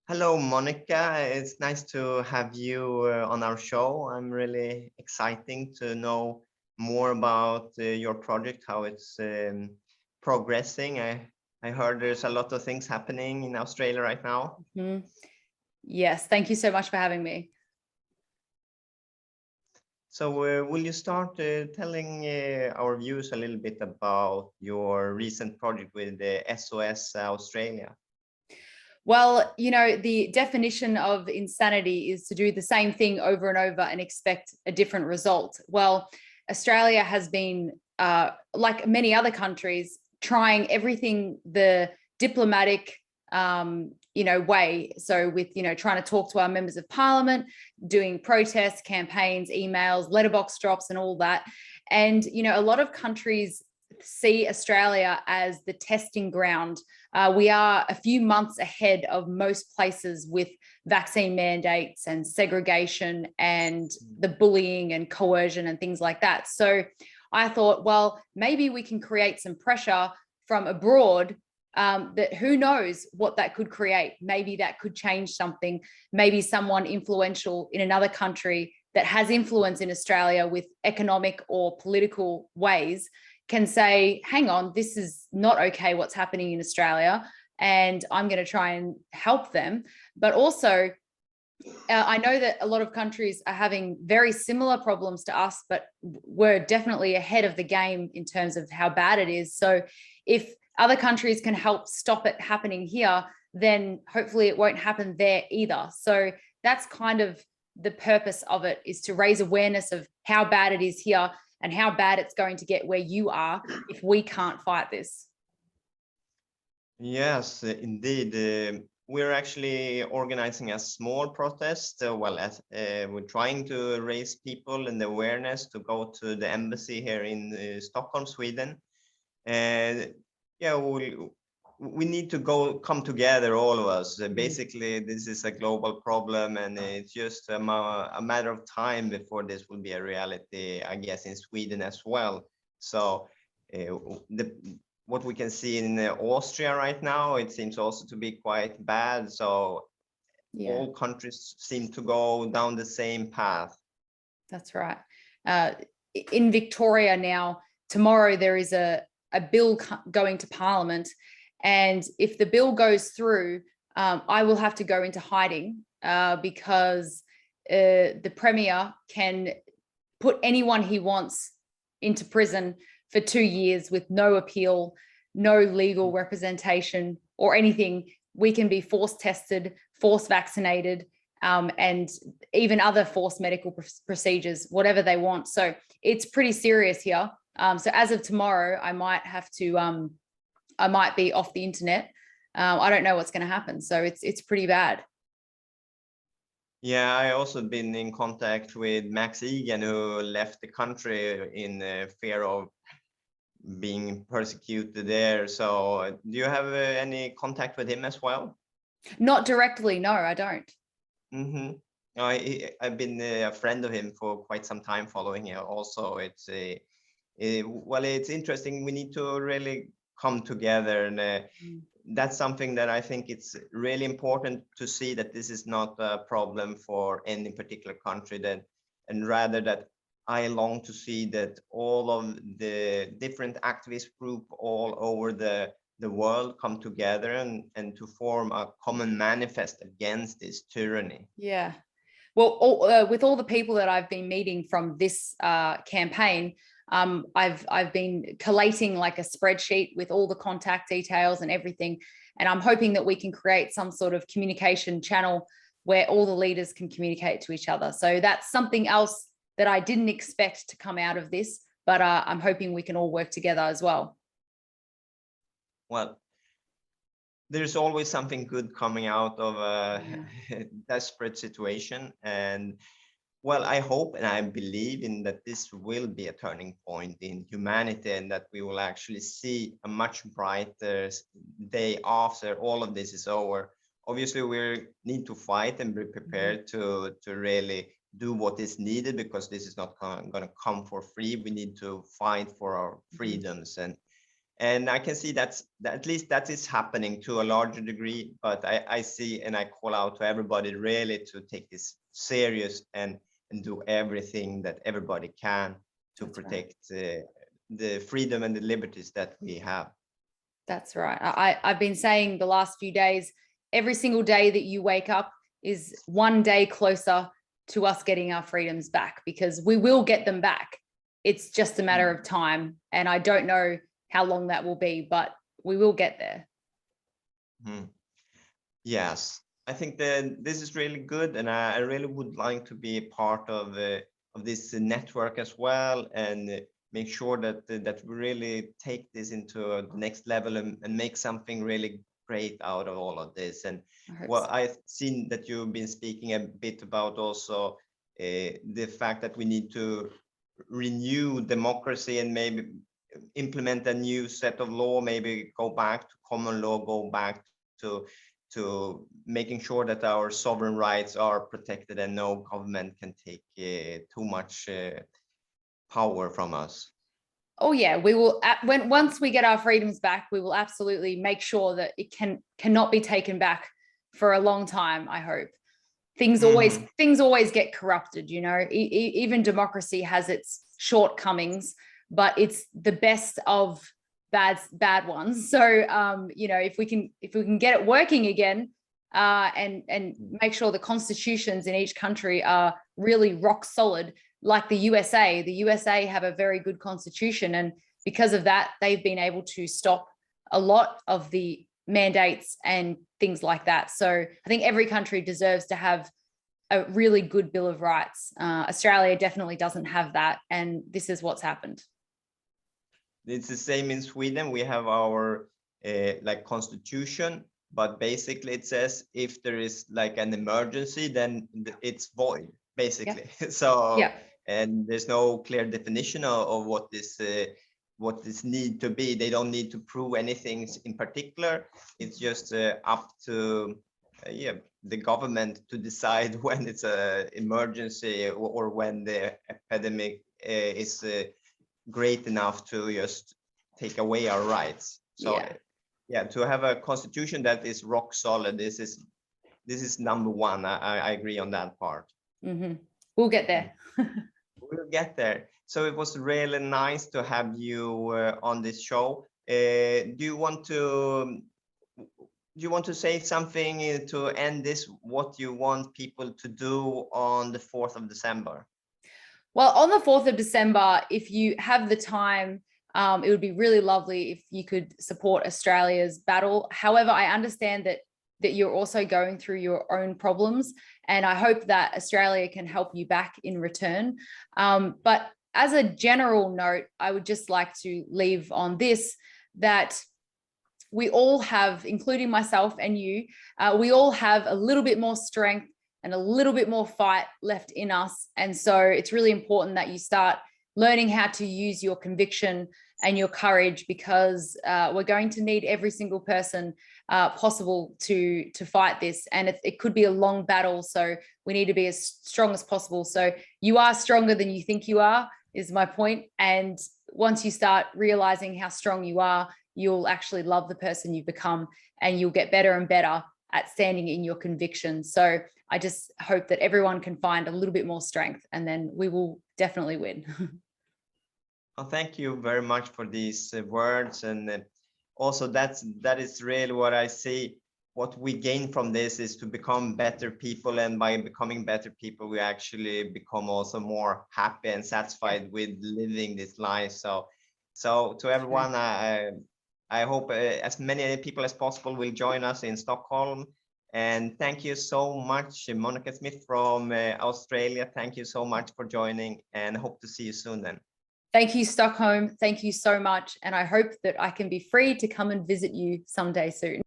Hello, Monica. It's nice to have you on our show. I'm really exciting to know more about your project, how it's progressing. I heard there's a lot of things happening in Australia right now. Mm-hmm. Yes, thank you so much for having me. So will you start telling our viewers a little bit about your recent project with the S.O.S. Australia? Well, you know, the definition of insanity is to do the same thing over and over and expect a different result. Well, Australia has been, like many other countries, trying everything the diplomatic, way. So with, trying to talk to our members of parliament, doing protests, campaigns, emails, letterbox drops and all that. And, a lot of countries see Australia as the testing ground. We are a few months ahead of most places with vaccine mandates and segregation and the bullying and coercion and things like that. So I thought, well, maybe we can create some pressure from abroad, that who knows what that could create. Maybe that could change something. Maybe someone influential in another country that has influence in Australia with economic or political ways can say, hang on, this is not okay what's happening in Australia, and I'm going to try and help them. But also, I know that a lot of countries are having very similar problems to us, but we're definitely ahead of the game in terms of how bad it is. So if other countries can help stop it happening here, then hopefully it won't happen there either. So that's kind of the purpose of it, is to raise awareness of how bad it is here and how bad it's going to get where you are if we can't fight this. Yes, indeed. We're actually organizing a small protest. We're trying to raise people and awareness to go to the embassy here in Stockholm, Sweden. And yeah, we need to come together, all of us. Basically, this is a global problem, and it's just a matter of time before this will be a reality, I guess, in Sweden as well. So what we can see in Austria right now, it seems also to be quite bad. So yeah, all countries seem to go down the same path. That's right. In Victoria now, tomorrow there is a bill going to Parliament. And if the bill goes through, I will have to go into hiding because the Premier can put anyone he wants into prison for 2 years with no appeal, no legal representation or anything. We can be force tested, force vaccinated, and even other forced medical procedures, whatever they want. So it's pretty serious here. So as of tomorrow, I might have to, I might be off the internet. I don't know what's going to happen. So it's pretty bad. Yeah, I also been in contact with Max Egan, who left the country in fear of being persecuted there. So do you have any contact with him as well? Not directly, no, I don't. Mm-hmm. I've been a friend of him for quite some time, following him. Also, it's it's interesting. We need to really come together, and that's something that I think it's really important to see, that this is not a problem for any particular country, and rather that I long to see that all of the different activist group all over the world come together and to form a common manifest against this tyranny. Yeah. Well, with all the people that I've been meeting from this campaign, I've been collating like a spreadsheet with all the contact details and everything. And I'm hoping that we can create some sort of communication channel where all the leaders can communicate to each other. So that's something else that I didn't expect to come out of this, but I'm hoping we can all work together as well. Well, there's always something good coming out of a desperate situation. And well, I hope and I believe in that this will be a turning point in humanity, and that we will actually see a much brighter day after all of this is over. Obviously, we need to fight and be prepared to really do what is needed, because this is not going to come for free. We need to fight for our freedoms. And And I can see that at least that is happening to a larger degree, but I see and I call out to everybody really to take this serious and do everything that everybody can to That's protect the freedom and the liberties that we have. That's right. I've been saying the last few days, every single day that you wake up is one day closer to us getting our freedoms back, because we will get them back. It's just a matter of time. And I don't know how long that will be, but we will get there. Yes, I think that this is really good. And I really would like to be a part of this network as well, and make sure that that we really take this into the next level and make something really great out of all of this. And well, I've seen that you've been speaking a bit about also the fact that we need to renew democracy and maybe implement a new set of law, maybe go back to common law, go back to making sure that our sovereign rights are protected and no government can take too much power from us. Oh yeah, we will. Once we get our freedoms back, we will absolutely make sure that it cannot be taken back for a long time. I hope. Things always get corrupted, you know. Even democracy has its shortcomings, but it's the best of bad ones. So you know, if we can get it working again, and make sure the constitutions in each country are really rock solid, like the USA. The USA have a very good constitution, and because of that, they've been able to stop a lot of the mandates and things like that. So I think every country deserves to have a really good Bill of Rights. Australia definitely doesn't have that, and this is what's happened. It's the same in Sweden. We have our like constitution, but basically it says if there is like an emergency, then it's void, basically. Yeah. So yeah. And there's no clear definition of what this need to be. They don't need to prove anything in particular. It's just up to the government to decide when it's an emergency or when the epidemic is great enough to just take away our rights. So yeah, to have a constitution that is rock solid, this is number one. I agree on that part. We'll get there. We'll get there. So it was really nice to have you on this show. Do you want to say something to end this? What you want people to do on the 4th of December? Well, on the 4th of December, if you have the time, it would be really lovely if you could support Australia's battle. However, I understand that you're also going through your own problems, and I hope that Australia can help you back in return. But as a general note, I would just like to leave on this, that we all have, including myself and you, we all have a little bit more strength and a little bit more fight left in us. And so it's really important that you start learning how to use your conviction and your courage, because we're going to need every single person possible to fight this. And it could be a long battle, so we need to be as strong as possible. So you are stronger than you think you are, is my point. And once you start realizing how strong you are, you'll actually love the person you've become, and you'll get better and better at standing in your conviction. So I just hope that everyone can find a little bit more strength, and then we will definitely win. Well, thank you very much for these words. And also that is really what I see. What we gain from this is to become better people. And by becoming better people, we actually become also more happy and satisfied with living this life. So to everyone, I hope as many people as possible will join us in Stockholm. And thank you so much, Monica Smith from Australia. Thank you so much for joining, and hope to see you soon then. Thank you, Stockholm. Thank you so much. And I hope that I can be free to come and visit you someday soon.